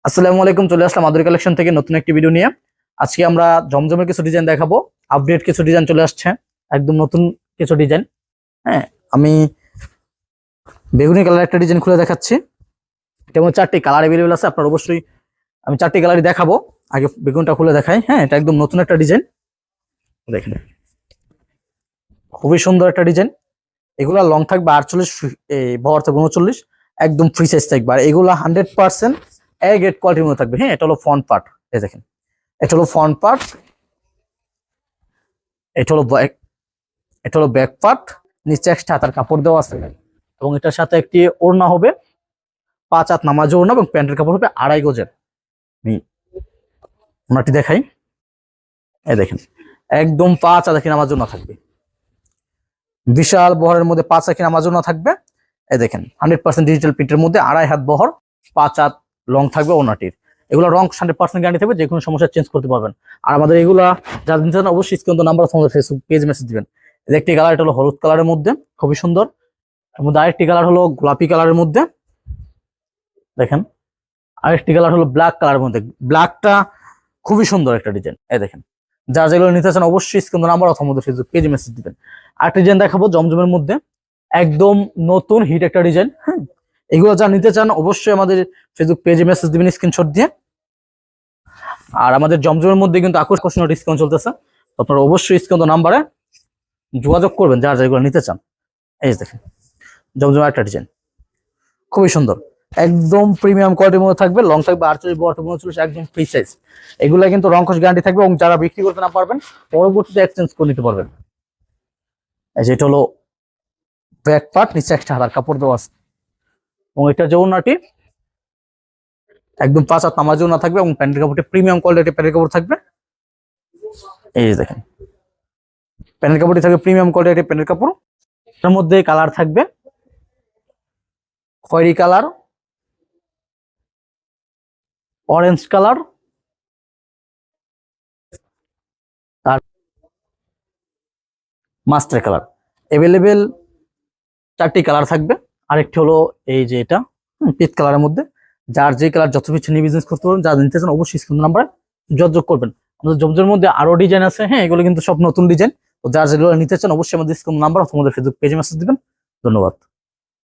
আসসালামু আলাইকুম, চলে আসলাম মাধুরী কালেকশন থেকে নতুন একটি ভিডিও নিয়ে। আজকে আমরা জমজমের কিছু ডিজাইন দেখাবো। আপডেট কিছু ডিজাইন চলে আসছে, একদম নতুন কিছু ডিজাইন। হ্যাঁ, আমি বেগুনি কালার একটা ডিজাইন খুলে দেখাচ্ছি। এটা মধ্যে 4টি কালার अवेलेबल আছে, আপনার অবশ্যই আমি 4টি কালারই দেখাবো। আগে বেগুনটা খুলে দেখাই। হ্যাঁ, এটা একদম নতুন একটা ডিজাইন, দেখেন খুবই সুন্দর একটা ডিজাইন। এগুলা লং থাকবে 48, বহর থাকবে 39, একদম ফ্রি সাইজ থাকবে। আর এগুলা 100% এ গ্রেড কোয়ালিটির মধ্যে থাকবে। হ্যাঁ, এটা হলো ফ্রন্ট পার্ট, এই দেখেন এটা হলো ফ্রন্ট পার্ট, এটা হলো এটা হলো ব্যাক পার্ট। নিচে একটা হাতার কাপড় দেওয়া আছে এবং এটার সাথে একটি ওড়না হবে 5 হাত নামাজে ওড়না, এবং প্যান্টের কাপড় হবে 2.5 গজের। ওড়নাটি দেখাই, এই দেখেন একদম 5 হাত নামাজ ওড়না থাকবে। বিশাল বহরের মধ্যে 5 হাত নামাজ ওড়না থাকবে। এই দেখেন 100% ডিজিটাল প্রিন্টের মধ্যে 2.5 হাত বহর, 5 হাত লং থাকবে ওড়নাটির। এগুলো রং 100% গ্যারান্টি থাকবে, যে কোনো সমস্যা চেঞ্জ করতে পারবেন। আর আমাদের এগুলা যারা নিতে চান অবশ্যই স্ক্রিন নাম্বার আমাদের ফেসবুক পেজ মেসেজ দিবেন। একটি কালার, এটা হলো হলুদ কালারের মধ্যে, খুবই সুন্দর। এর মধ্যে আরেকটি কালার হলো গোলাপি কালারের মধ্যে, দেখেন আরেকটি কালার হলো ব্ল্যাক কালারের মধ্যে। ব্ল্যাকটা খুবই সুন্দর একটা ডিজাইন। এই দেখেন যারা যেগুলো নিতে চান অবশ্যই স্ক্রিন নাম্বার অথবা আমাদের ফেসবুক পেজ মেসেজ দিবেন। আরেকটা ডিজাইন দেখাবো জমজমের মধ্যে, একদম নতুন হিট একটা ডিজাইন। হ্যাঁ, এগুলো যা নিতে চান অবশ্যই আমাদের ফেসবুক পেজে মেসেজ দিবেন স্ক্রিনশট দিয়ে। আর আমাদের জমজমের মধ্যে কিন্তু আকর্ষণীয় ডিসকাউন্ট চলতেছে, আপনারা অবশ্যই স্ক্রিন নাম্বারে যোগাযোগ করবেন যারা যেগুলো নিতে চান। এই দেখেন জমজমের একটা ডিজাইন খুবই সুন্দর, একদম প্রিমিয়াম কোয়ালিটির মধ্যে থাকবে। লং থাকবে 48, বড় থাকবে 39, একদম ফ্রি সাইজ। এগুলা কিন্তু রং কস গ্যারান্টি থাকবে, এবং যারা বিক্রি করতে না পারবেন পরবর্তীতে এক্সচেঞ্জ করে নিতে পারবেন। এই যে এটা হলো ব্যাক পার্ট, নিচে একটা হাতার কাপড় দেওয়া আছে, এবং এটা যে ওড়নাটি একদম 5 হাত নামাজেও না থাকবে, এবং প্যান্টের কাপড়টা প্রিমিয়াম কোয়ালিটির প্যান্টের কাপড় থাকবে। এই যে দেখেন প্যান্টের কাপড়টি থাকবে প্রিমিয়াম কোয়ালিটির প্যান্টের কাপড়। এর মধ্যে কালার থাকবে খয়েরি কালার, অরেঞ্জ কালার, আর মাস্টার কালার। अवेलेबल 4টি কালার থাকবে। আরেকটি হলো এই যে এটা পিচ কালারের মধ্যে। যার যে কালার যত কিছু নিয়ে বিজনেস করতে পারবেন, যারা নিতে চান অবশ্যই স্ক্রিন নাম্বারে যোগাযোগ করবেন। আমাদের জমজমের মধ্যে আরো ডিজাইন আছে। হ্যাঁ, এগুলো কিন্তু সব নতুন ডিজাইন। তো যার যেগুলো নিতে চান অবশ্যই আমাদের স্ক্রিন নাম্বার অথবা আমাদের ফেসবুক পেজে মেসেজ দিবেন। ধন্যবাদ।